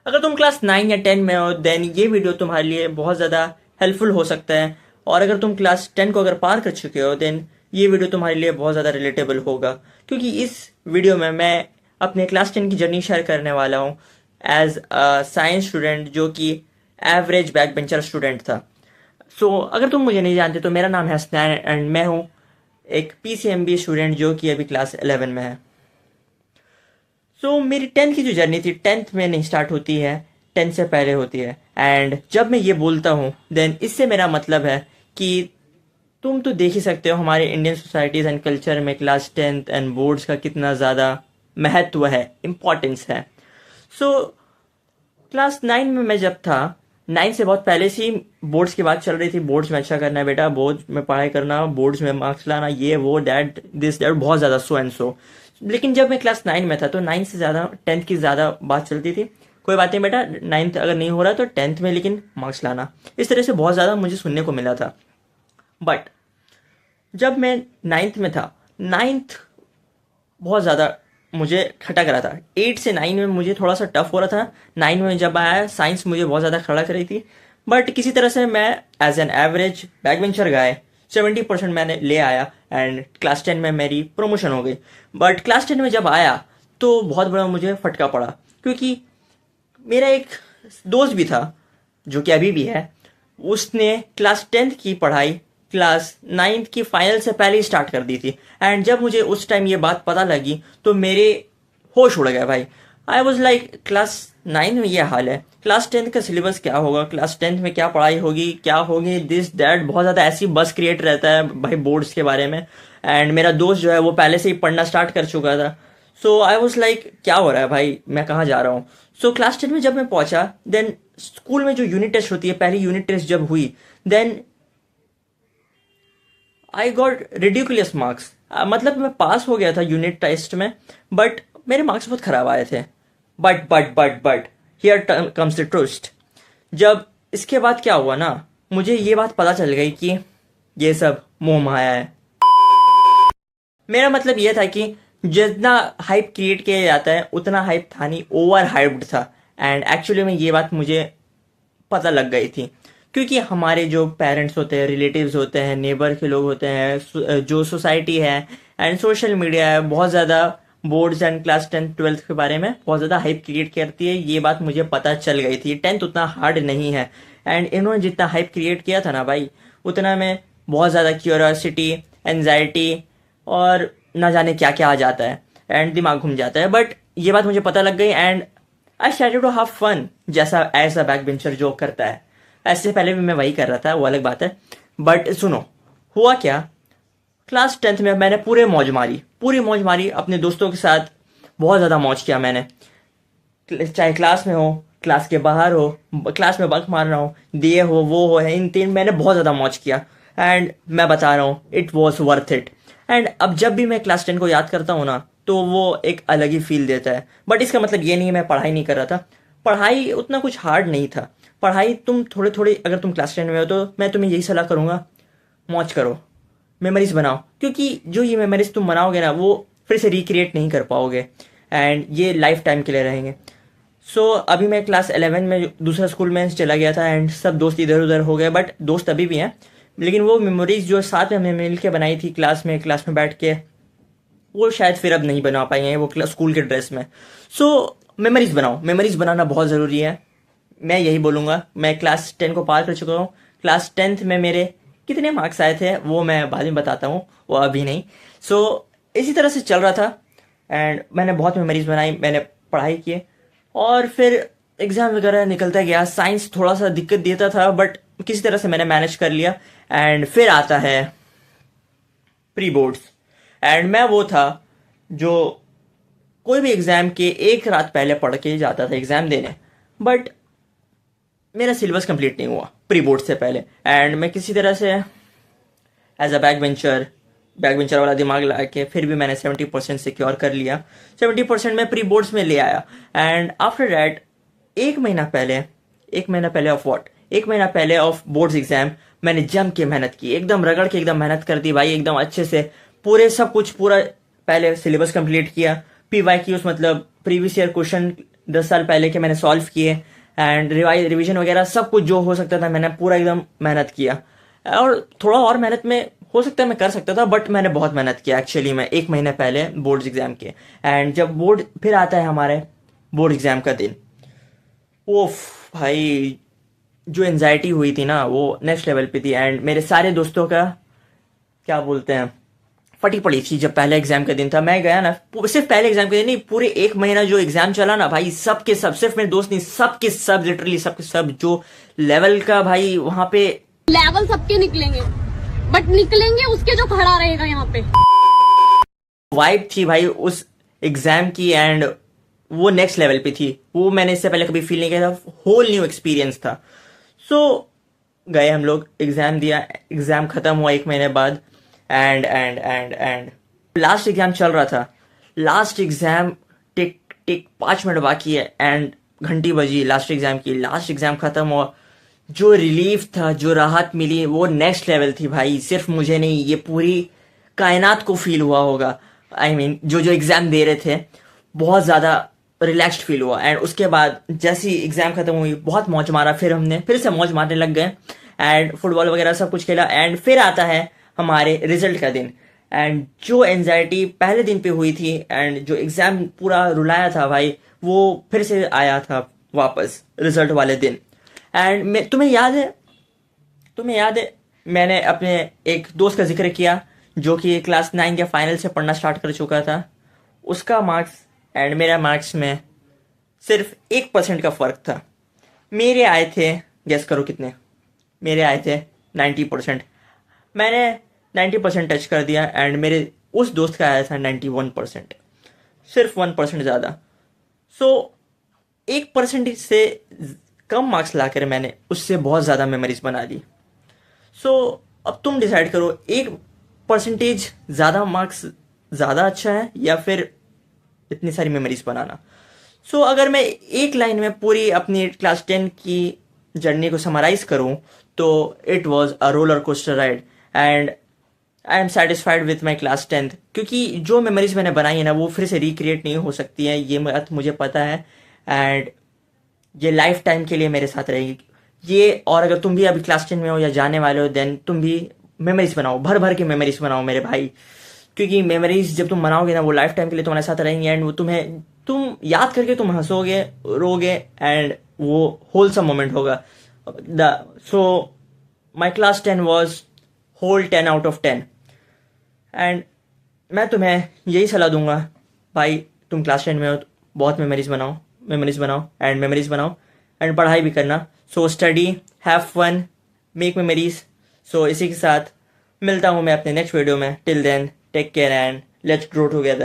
अगर तुम क्लास 9 या 10 में हो देन ये वीडियो तुम्हारे लिए बहुत ज़्यादा हेल्पफुल हो सकता है। और अगर तुम क्लास 10 को अगर पार कर चुके हो देन ये वीडियो तुम्हारे लिए बहुत ज़्यादा रिलेटेबल होगा, क्योंकि इस वीडियो में मैं अपने क्लास 10 की जर्नी शेयर करने वाला हूँ एज अ साइंस स्टूडेंट जो कि एवरेज बैक बेंचर स्टूडेंट था। अगर तुम मुझे नहीं जानते तो मेरा नाम है हसनैन एंड मैं हूँ एक PCMB स्टूडेंट जो कि अभी क्लास 11 में है। मेरी 10th की जो जर्नी थी 10th में नहीं स्टार्ट होती है, 10th से पहले होती है। एंड जब मैं ये बोलता हूँ देन इससे मेरा मतलब है कि तुम तो देख ही सकते हो हमारे इंडियन सोसाइटीज़ एंड कल्चर में क्लास 10th एंड बोर्ड्स का कितना ज़्यादा महत्व है, इम्पॉर्टेंस है। सो क्लास 9 में मैं जब था, 9 से बहुत पहले से ही बोर्ड्स की बात चल रही थी। बोर्ड्स में अच्छा करना है बेटा, बोर्ड्स में पढ़ाई करना, बोर्ड्स में मार्क्स लाना, ये वो दैट दिस दैट, बहुत ज़्यादा सो एंड सो। लेकिन जब मैं क्लास 9 में था तो 9 से ज़्यादा 10th की ज़्यादा बात चलती थी। कोई बात नहीं बेटा, 9th अगर नहीं हो रहा तो 10th में लेकिन मार्क्स लाना, इस तरह से बहुत ज़्यादा मुझे सुनने को मिला था। बट जब मैं 9th में था, 9th बहुत ज़्यादा मुझे खटक रहा था। 8 से 9 में मुझे थोड़ा सा टफ हो रहा था। 9 में जब आया साइंस मुझे बहुत ज़्यादा खड़ा कर रही थी। बट किसी तरह से मैं as an average back bencher guy 70% मैंने ले आया एंड क्लास 10 में मेरी प्रमोशन हो गई। बट क्लास 10 में जब आया तो बहुत बड़ा मुझे फटका पड़ा, क्योंकि मेरा एक दोस्त भी था जो कि अभी भी है। उसने क्लास 10th की पढ़ाई क्लास 9th की फाइनल से पहले ही स्टार्ट कर दी थी। एंड जब मुझे उस टाइम ये बात पता लगी तो मेरे होश उड़ गए भाई। आई वॉज लाइक क्लास 9 में ये हाल है, क्लास 10th का सिलेबस क्या होगा, क्लास 10th में क्या पढ़ाई होगी, क्या होगी, दिस दैट, बहुत ज़्यादा ऐसी बस क्रिएट रहता है भाई बोर्ड्स के बारे में। एंड मेरा दोस्त जो है वो पहले से ही पढ़ना स्टार्ट कर चुका था। आई वॉज लाइक क्या हो रहा है भाई, मैं कहाँ जा रहा हूँ। क्लास 10 में जब मैं पहुंचा देन स्कूल में जो यूनिट टेस्ट होती है, पहली यूनिट टेस्ट जब हुई then I got ridiculous marks. मतलब मैं पास हो गया था यूनिट टेस्ट में, बट मेरे मार्क्स बहुत खराब आए थे। But here comes the twist. जब इसके बाद क्या हुआ ना, मुझे ये बात पता चल गई कि ये सब मोह माया है। मेरा मतलब ये था कि जितना हाइप क्रिएट किया जाता है उतना हाइप था नहीं, ओवर हाइप्ड था। एंड एक्चुअली में ये बात मुझे पता लग गई थी, क्योंकि हमारे जो पेरेंट्स होते हैं, रिलेटिव्स होते हैं, नेबर के लोग होते हैं, जो सोसाइटी है एंड सोशल मीडिया है, बहुत ज़्यादा boards and class 10th 12th के बारे में बहुत ज़्यादा हाइप क्रिएट करती है। ये बात मुझे पता चल गई थी। 10th उतना हार्ड नहीं है एंड इन्होंने जितना हाइप क्रिएट किया था ना भाई, उतना में बहुत ज़्यादा क्यूरियोसिटी, एनजाइटी और ना जाने क्या क्या आ जाता है एंड दिमाग घूम जाता है। बट ये बात मुझे पता लग गई and I started to have fun, जैसा एज अ बैक बेंचर जो करता है। ऐसे पहले भी मैं वही कर रहा था, वो अलग बात है। बट सुनो, हुआ क्या, क्लास 10th में मैंने पूरी मौज मारी अपने दोस्तों के साथ। बहुत ज़्यादा मौज किया मैंने, चाहे क्लास में हो, क्लास के बाहर हो, क्लास में बंक मार रहा हो, दिए हो वो हो है इन तीन, मैंने बहुत ज़्यादा मौज किया। एंड मैं बता रहा हूँ it was worth it. And अब जब भी मैं क्लास 10 को याद करता हूँ ना तो वो एक अलग ही फील देता है। बट इसका मतलब ये नहीं है मैं पढ़ाई नहीं कर रहा था। पढ़ाई उतना कुछ हार्ड नहीं था। पढ़ाई तुम थोड़े थोड़े, अगर तुम क्लास 10 में हो तो मैं तुम्हें यही सलाह करूँगा, मौज करो, मेमोरीज बनाओ, क्योंकि जो ये मेमोरीज तुम बनाओगे ना वो फिर से रिक्रिएट नहीं कर पाओगे एंड ये लाइफ टाइम के लिए रहेंगे। अभी मैं क्लास 11 में दूसरा स्कूल में चला गया था एंड सब दोस्त इधर उधर हो गए, बट दोस्त अभी भी हैं। लेकिन वो मेमोरीज जो साथ में हमने मिल के बनाई थी क्लास में बैठ के, वो शायद फिर अब नहीं बना पाएंगे वो स्कूल के ड्रेस में। मेमोरीज बनाओ, मेमोरीज बनाना बहुत ज़रूरी है। मैं यही बोलूँगा। मैं क्लास 10 को पार कर चुका हूँ। क्लास 10th में मेरे कितने मार्क्स आए थे वो मैं बाद में बताता हूँ, वो अभी नहीं। इसी तरह से चल रहा था एंड मैंने बहुत मेमोरीज बनाई, मैंने पढ़ाई की और फिर एग्ज़ाम वगैरह निकलता गया। साइंस थोड़ा सा दिक्कत देता था बट किसी तरह से मैंने मैनेज कर लिया। एंड फिर आता है प्री बोर्ड्स एंड मैं वो था जो कोई भी एग्ज़ाम के एक रात पहले पढ़ के जाता था एग्ज़ाम देने, बट मेरा सिलेबस कंप्लीट नहीं हुआ प्री बोर्ड से पहले। एंड मैं किसी तरह से एज अ बैक बेंचर वाला दिमाग लगा के फिर भी मैंने 70% सिक्योर कर लिया। 70% मैं प्री बोर्ड्स में ले आया। एंड आफ्टर डैट एक महीना पहले ऑफ वॉट, एक महीना पहले ऑफ बोर्ड्स एग्जाम मैंने जम के मेहनत की, एकदम रगड़ के एकदम मेहनत कर दी भाई, एकदम अच्छे से पूरा पहले सिलेबस कंप्लीट किया। PYQs मतलब प्रीवियस ईयर क्वेश्चन 10 साल पहले के मैंने सॉल्व किए, एंड रिवीजन वगैरह सब कुछ जो हो सकता था मैंने पूरा एकदम मेहनत किया। और थोड़ा और मेहनत में हो सकता है मैं कर सकता था, बट मैंने बहुत मेहनत किया एक्चुअली में 1 महीने पहले बोर्ड्स एग्जाम के। एंड जब बोर्ड फिर आता है हमारे बोर्ड एग्जाम का दिन, ओफ भाई, जो एनजाइटी हुई थी ना वो नेक्स्ट लेवल पे थी। एंड मेरे सारे दोस्तों का क्या बोलते हैं फटी पड़ी थी जब पहले एग्जाम का दिन था। मैं गया ना, सिर्फ पहले एग्जाम के दिन नहीं, पूरे 1 महीना जो एग्जाम चला ना भाई, सबके सब, सिर्फ मेरे दोस्त नहीं, सबके सब, लिटरली सबके सब, जो लेवल का भाई वहां पे लेवल सबके निकलेंगे, बट निकलेंगे उसके जो खड़ा रहेगा यहाँ पे। वाइब थी भाई उस एग्जाम की, एंड वो नेक्स्ट लेवल पे थी। वो मैंने इससे पहले कभी फील नहीं किया था, होल न्यू एक्सपीरियंस था। सो गए हम लोग, एग्जाम दिया, एग्जाम खत्म हुआ 1 महीने बाद। एंड लास्ट एग्जाम चल रहा था, लास्ट एग्जाम, टिक टिक 5 मिनट बाकी है, एंड घंटी बजी लास्ट एग्जाम की, लास्ट एग्जाम खत्म हुआ। जो रिलीफ था, जो राहत मिली, वो नेक्स्ट लेवल थी भाई। सिर्फ मुझे नहीं, ये पूरी कायनात को फील हुआ होगा। आई मीन जो जो एग्जाम दे रहे थे, बहुत ज्यादा रिलैक्स्ड फील हुआ। एंड उसके बाद जैसे ही एग्जाम खत्म हुई, बहुत मौज मारा, फिर हमने फिर से मौज मारने लग गए, एंड फुटबॉल वगैरह सब कुछ खेला। एंड फिर आता है हमारे रिजल्ट का दिन, एंड जो एंजाइटी पहले दिन पे हुई थी, एंड जो एग्जाम पूरा रुलाया था भाई, वो फिर से आया था वापस रिजल्ट वाले दिन। एंड तुम्हें याद है मैंने अपने एक दोस्त का जिक्र किया जो कि क्लास 9 के फाइनल से पढ़ना स्टार्ट कर चुका था। उसका मार्क्स एंड मेरा मार्क्स में सिर्फ 1% का फर्क था। मेरे आए थे, गेस करो कितने, मेरे आए थे 90%। मैंने 90% टच कर दिया, एंड मेरे उस दोस्त का आया था 91%, सिर्फ 1% ज़्यादा। सो 1% से कम मार्क्स लाकर मैंने उससे बहुत ज़्यादा मेमोरीज बना ली। सो अब तुम डिसाइड करो, 1% ज़्यादा मार्क्स ज़्यादा अच्छा है या फिर इतनी सारी मेमोरीज बनाना। सो अगर मैं एक लाइन में पूरी अपनी क्लास 10 की जर्नी को समराइज करूं, तो it was a roller coaster ride, and I am satisfied with my class 10th, क्योंकि जो मेमोरीज मैंने बनाई है ना, वो फिर से रिक्रिएट नहीं हो सकती हैं, ये बात मुझे पता है। एंड ये लाइफ टाइम के लिए मेरे साथ रहेगी ये। और अगर तुम भी अभी क्लास 10 में हो या जाने वाले हो, देन तुम भी मेमोरीज बनाओ, भर भर के मेमोरीज बनाओ मेरे भाई, क्योंकि मेमोरीज जब तुम बनाओगे ना, वो लाइफ टाइम के लिए तुम्हारे साथ रहेंगे, एंड वो तुम याद करके तुम हंसोगे, रोगे, एंड वो होलसम मोमेंट होगा। So my class 10 was whole 10 out of 10। And मैं तुम्हें यही सलाह दूंगा भाई, तुम क्लास 10 में हो, बहुत मेमोरीज बनाओ, मेमोरीज बनाओ, एंड पढ़ाई भी करना। So study, have fun, make memories. So इसी के साथ मिलता हूँ मैं अपने नेक्स्ट वीडियो में। Till then, take care and let's grow together.